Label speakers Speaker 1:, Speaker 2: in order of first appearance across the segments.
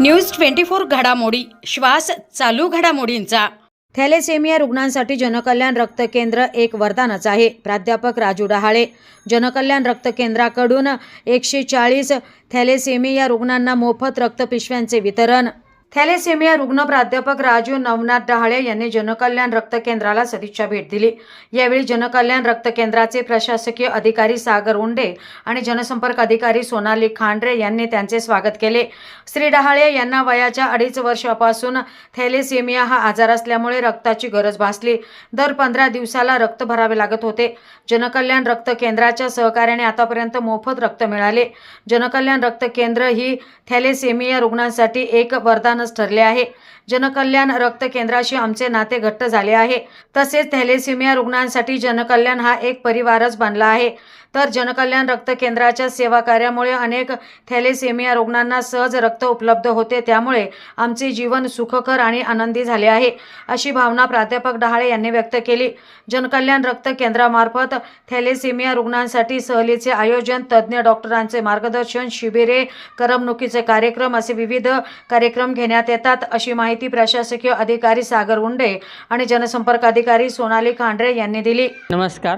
Speaker 1: News 24 घडामोडी श्वास चालू घडामोडींचा।
Speaker 2: थॅलेसेमिया रुग्णांसाठी जनकल्याण रक्त केंद्र एक वरदानच आहे। प्राध्यापक राजू डहाळे। जनकल्याण रक्त केंद्राकडून 140 थॅलेसेमिया रुग्णांना मोफत रक्तपिशव्यांचे वितरण। थॅलेसेमिया रुग्ण प्राध्यापक राजू नवनाथ डहाळे यांनी जनकल्याण रक्त केंद्राला सदिच्छा भेट दिली। यावेळी जनकल्याण रक्त केंद्राचे प्रशासकीय अधिकारी सागर उंडे आणि जनसंपर्क अधिकारी सोनाली खांड्रे यांनी त्यांचे स्वागत केले। श्री डहाळे यांना वयाच्या 2.5 वर्षापासून थॅलेसेमिया हा आजार असल्यामुळे रक्ताची गरज भासली। दर 15 दिवसाला रक्त भरावे लागत होते। जनकल्याण रक्त केंद्राच्या सहकार्याने आतापर्यंत मोफत रक्त मिळाले। जनकल्याण रक्त केंद्र ही थॅलेसेमिया रुग्णांसाठी एक वरदान ठरले आहे। जनकल्याण रक्त केंद्राशी आमचे नाते घट्ट झाले आहे। तसेच थॅलेसेमिया रुग्णांसाठी जनकल्याण हा एक परिवारच बनला आहे। तर जनकल्याण रक्त केंद्राच्या सेवा कार्यामुळे अनेक थॅलेसेमिया रुग्णांना सहज रक्त उपलब्ध होते, त्यामुळे आमचे जीवन सुखकर आणि आनंदी झाले आहे, अशी भावना प्राध्यापक डहाळे यांनी व्यक्त केली। जनकल्याण रक्त केंद्रामार्फत थॅलेसेमिया रुग्णांसाठी सहलीचे आयोजन, तज्ज्ञ डॉक्टरांचे मार्गदर्शन, शिबिरे, करमणुकीचे कार्यक्रम असे विविध कार्यक्रम घेण्यात येतात, अशी माहिती प्रशासकीय अधिकारी सागर उंडे आणि जनसंपर्क अधिकारी सोनाली खांड्रे यांनी दिली।
Speaker 3: नमस्कार,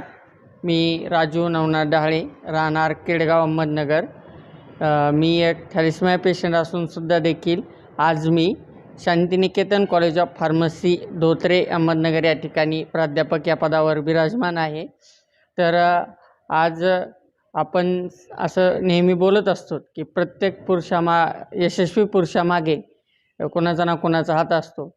Speaker 3: मी राजू नवनाथ डहाळे, राहणार केडगाव, अहमदनगर। मी एक थॅलेसेमिया पेशंट असूनसुद्धा देखील आज मी Shantiniketan college of pharmacy Dhotre, Ahmednagar या ठिकाणी प्राध्यापक या पदावर विराजमान आहे। तर आज आपण असं नेहमी बोलत असतो की प्रत्येक यशस्वी पुरुषामागे कोणाचा ना कोणाचा हात असतो।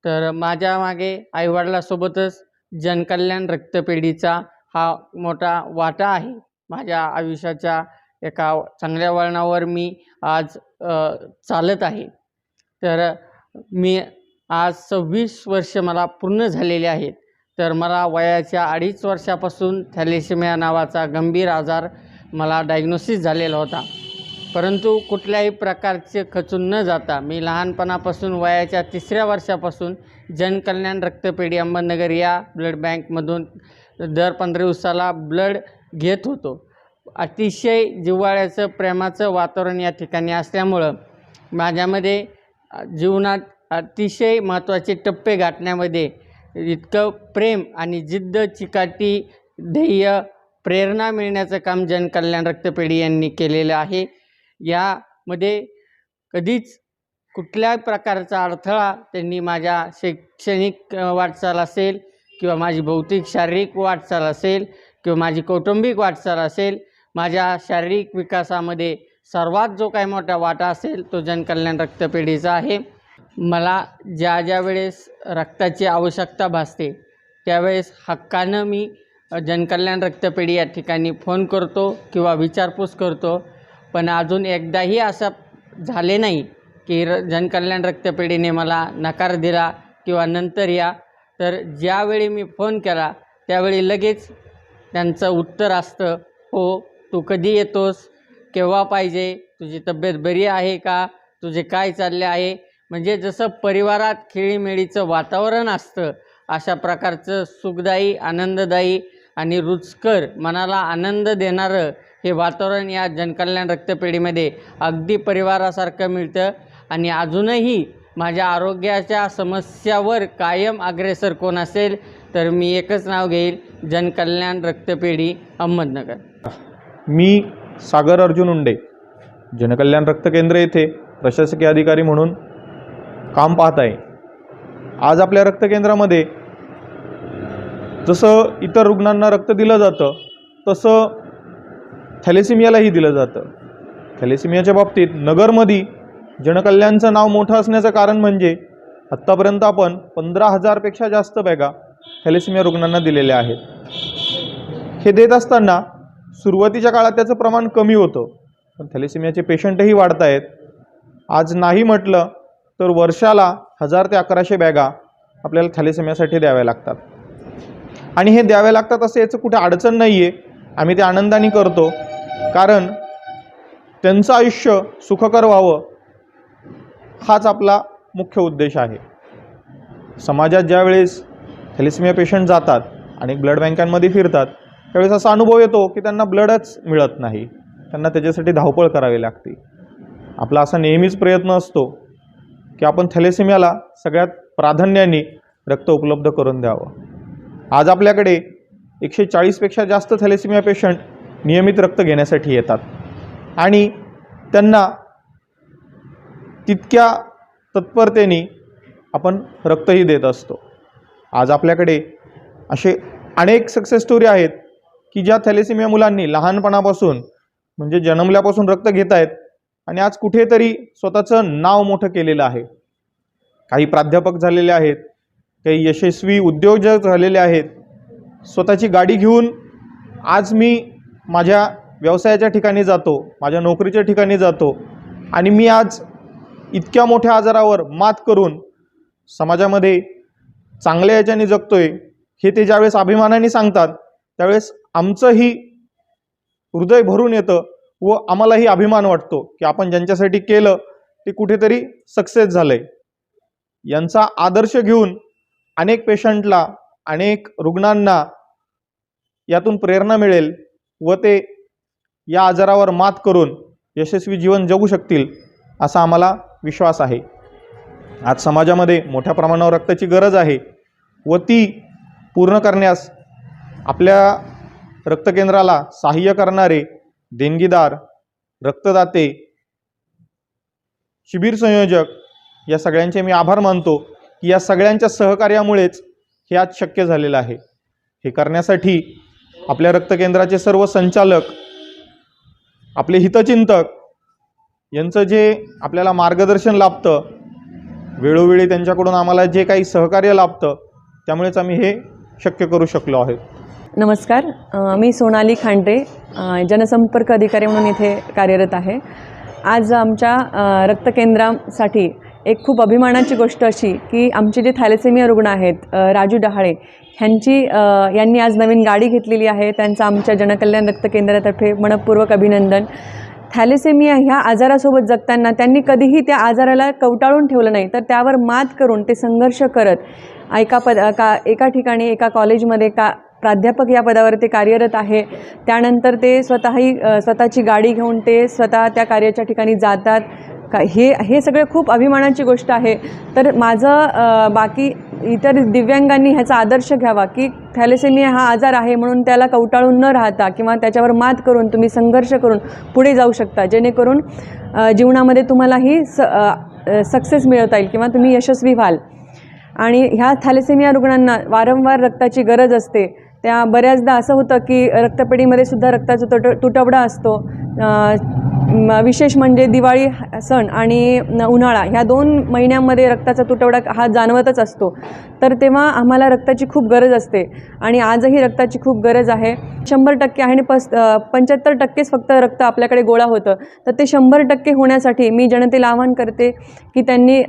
Speaker 3: तर माझ्या मागे आईवडिलांसोबतच जनकल्याण रक्तपेढीचा हा मोठा वाटा आहे। माझ्या आयुष्याच्या एका चांगल्या वळणावर मी आज चालत आहे। तर मी आज 26 वर्ष मला पूर्ण झालेले आहेत। तर मला वयाच्या 2.5 वर्षापासून थॅलेसेमिया नावाचा गंभीर आजार मला डायग्नोसिस झालेला होता, परंतु कुठल्याही प्रकारचे खचून न जाता मी लहानपणापासून वयाच्या 3ऱ्या वर्षापासून जनकल्याण रक्तपेढी अहमदनगर या ब्लड बँकमधून दर 15 दिवसाला ब्लड घेत होतो। अतिशय जिव्हाळ्याचं, प्रेमाचं वातावरण या ठिकाणी असल्यामुळं माझ्यामध्ये जीवनात अतिशय महत्त्वाचे टप्पे गाठण्यामध्ये इतकं प्रेम आणि जिद्द, चिकाटी, ध्येय, प्रेरणा मिळण्याचं काम जनकल्याण रक्तपेढी यांनी केलेलं आहे। यामध्ये कधीच कुठल्याही प्रकारचा अडथळा त्यांनी माझ्या शैक्षणिक वाटचाल असेल किंवा माझी भौतिक शारीरिक वाटचाल असेल किंवा माझी कौटुंबिक वाटचाल असेल, माझ्या शारीरिक विकासामध्ये सर्वात जो काही मोठा वाटा असेल तो जनकल्याण रक्तपेढीचा आहे। मला ज्या वेळेस रक्ताची आवश्यकता भासते त्यावेळेस हक्कानं मी जनकल्याण रक्तपेढी या ठिकाणी फोन करतो किंवा विचारपूस करतो, पण अजून एकदाही असं झाले नाही की जनकल्याण रक्तपेढीने मला नकार दिला किंवा नंतर या। तर ज्यावेळी मी फोन केला त्यावेळी लगेच त्यांचं उत्तर असतं, हो तू कधी येतोस, केव्हा पाहिजे, तुझी तब्येत बरी आहे का, तुझे काय चालले आहे। म्हणजे जसं परिवारात खेळीमेळीचं वातावरण असतं अशा प्रकारचं सुखदायी, आनंददायी आणि रुचकर, मनाला आनंद देणारं हे वातावरण या जनकल्याण रक्तपेढीमध्ये अगदी परिवारासारखं मिळतं। आणि अजूनही माझ्या आरोग्याच्या समस्यावर कायम अग्रेसर कोण असेल तर मी एकच नाव घेईल, जनकल्याण रक्तपेढी अहमदनगर।
Speaker 4: मी सागर अर्जुन उंडे, जनकल्याण रक्त केंद्र येथे प्रशासकीय अधिकारी म्हणून काम पाहत आहे। आज आपल्या रक्त केंद्रामध्ये जसं इतर रुग्णांना रक्त दिलं जातं तसं थॅलेसेमियालाही दिलं जातं। थॅलेसेमियाच्या बाबतीत नगरमध्ये जनकल्याणचं नाव मोठं असण्याचं कारण म्हणजे आत्तापर्यंत आपण 15,000 पेक्षा जास्त बॅगा थॅलेसेमिया रुग्णांना दिलेल्या आहेत। हे देत असताना सुरुवातीच्या काळात त्याचं प्रमाण कमी होतं, पण थॅलेसेमियाचे पेशंटही वाढत आहेत। आज नाही म्हटलं तर वर्षाला 1000 ते 1100 बॅगा आपल्याला थॅलेसेमियासाठी द्याव्या लागतात आणि हे द्यावे लागतात असं याचं कुठे अडचण नाही आहे। आम्ही ते आनंदाने करतो, कारण त्यांचं आयुष्य सुखकर व्हावं हाच आपला मुख्य उद्देश आहे। समाजात ज्यावेळेस थॅलेसेमिया पेशंट जातात आणि ब्लड बँकांमध्ये फिरतात त्यावेळेस असा अनुभव येतो की त्यांना ब्लडच मिळत नाही, त्यांना त्याच्यासाठी धावपळ करावी लागते। आपला असा नेहमीच प्रयत्न असतो की आपण थॅलेसेमियाला सगळ्यात प्राधान्याने रक्त उपलब्ध करून द्यावं. आज आपल्याकडे 140पेक्षा जास्त थॅलेसेमिया पेशंट नियमित रक्त घेण्यासाठी येतात आणि त्यांना तितक्या तत्परतेने आपण रक्तही देत असतो. आज आपल्याकडे असे अनेक सक्सेस स्टोरी आहेत की ज्या थॅलेसेमिया मुलांनी लहानपणापासून म्हणजे जन्मल्यापासून रक्त घेत आहेत आणि आज कुठेतरी स्वतःचं नाव मोठं केलेलं आहे. काही प्राध्यापक झालेले आहेत, काही यशस्वी उद्योजक झालेले आहेत. स्वतःची गाडी घेऊन आज मी माझ्या व्यवसायाच्या ठिकाणी जातो, माझ्या नोकरीच्या ठिकाणी जातो आणि मी आज इतक्या मोठ्या आजारावर मात करून समाजामध्ये चांगल्या याच्याने जगतोय हे ते ज्यावेळेस अभिमानाने सांगतात त्यावेळेस आमचंही हृदय भरून येतं व आम्हालाही अभिमान वाटतो की आपण ज्यांच्यासाठी केलं ते कुठेतरी सक्सेस झालंय. यांचा आदर्श घेऊन अनेक पेशंटला, अनेक रुग्णांना यातून प्रेरणा मिळेल व ते या आजारावर मात करून यशस्वी जीवन जगू शकतील असा आम्हाला विश्वास आहे. आज समाजामध्ये मोठ्या प्रमाणावर रक्ताची गरज आहे व ती पूर्ण करण्यास आपल्या रक्तकेंद्राला सहाय्य करणारे देणगीदार, रक्तदाते, शिबिर संयोजक या सगळ्यांचे मी आभार मानतो की या सगळ्यांच्या सहकार्यामुळेच हे आज शक्य झालेलं आहे. हे करण्यासाठी आपल्या रक्तकेंद्राचे सर्व संचालक, आपले हितचिंतक यांचं जे आपल्याला मार्गदर्शन लाभतं, वेळोवेळी त्यांच्याकडून आम्हाला जे काही सहकार्य लाभतं त्यामुळेच आम्ही हे शक्य करू शकलो आहोत.
Speaker 5: नमस्कार, मी सोनाली खांडे, जनसंपर्क अधिकारी म्हणून इथे कार्यरत आहे. आज आमच्या रक्तकेंद्रासाठी एक खूप अभिमानाची गोष्ट अशी की आमचे जे थॅलेसेमिया रुग्ण आहेत राजू डहाळे यांनी आज नवीन गाडी घेतलेली आहे. त्यांचं आमच्या जनकल्याण रक्तकेंद्रातर्फे मनपूर्वक अभिनंदन. थॅलेसेमिया ह्या आजारासोबत जगताना त्यांनी कधीही त्या आजाराला कवटाळून ठेवलं नाही, तर त्यावर मात करून ते संघर्ष करत एका ठिकाणी एका कॉलेजमध्ये प्राध्यापक या पदावर ते कार्यरत आहे. त्यानंतर ते स्वतःची गाडी घेऊन ते स्वतः त्या कार्याच्या ठिकाणी जातात. हे सगळं खूप अभिमानाची गोष्ट आहे. तर माझं बाकी इतर दिव्यांगांनी ह्याचा आदर्श घ्यावा की थॅलेसेमिया हा आजार आहे म्हणून त्याला कवटाळून न राहता किंवा त्याच्यावर मात करून तुम्ही संघर्ष करून पुढे जाऊ शकता, जेणेकरून जीवनामध्ये तुम्हालाही सक्सेस मिळवता येईल किंवा तुम्ही यशस्वी व्हाल. आणि ह्या थॅलेसेमिया रुग्णांना वारंवार रक्ताची गरज असते. त्या बऱ्याचदा असं होतं की रक्तपेढीमध्ये सुद्धा रक्ताचा तुटवडा असतो. विशेष म्हणजे दिवाळी सण आणि उन्हाळा ह्या 2 महिन्यांमध्ये रक्ताचा तुटवडा हा जाणवतच असतो. तर तेव्हा आम्हाला रक्ताची खूप गरज असते आणि आजही रक्ताची खूप गरज आहे. 100% आहे आणि 75%च फक्त रक्त आपल्याकडे गोळा होतं. तर ते 100% होण्यासाठी मी जनतेला आवाहन करते की त्यांनी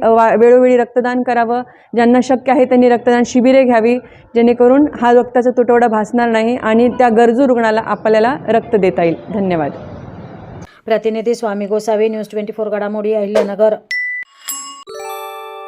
Speaker 5: वेळोवेळी रक्तदान करावं. ज्यांना शक्य आहे त्यांनी रक्तदान शिबिरे घ्यावी, जेणेकरून हा रक्ताचा तुटवडा भासणार नाही आणि त्या गरजू रुग्णाला आपल्याला रक्त देता येईल. धन्यवाद.
Speaker 2: प्रतिनिधी स्वामी गोसावी, न्यूज 24 घडामोडी, अहिल्यानगर.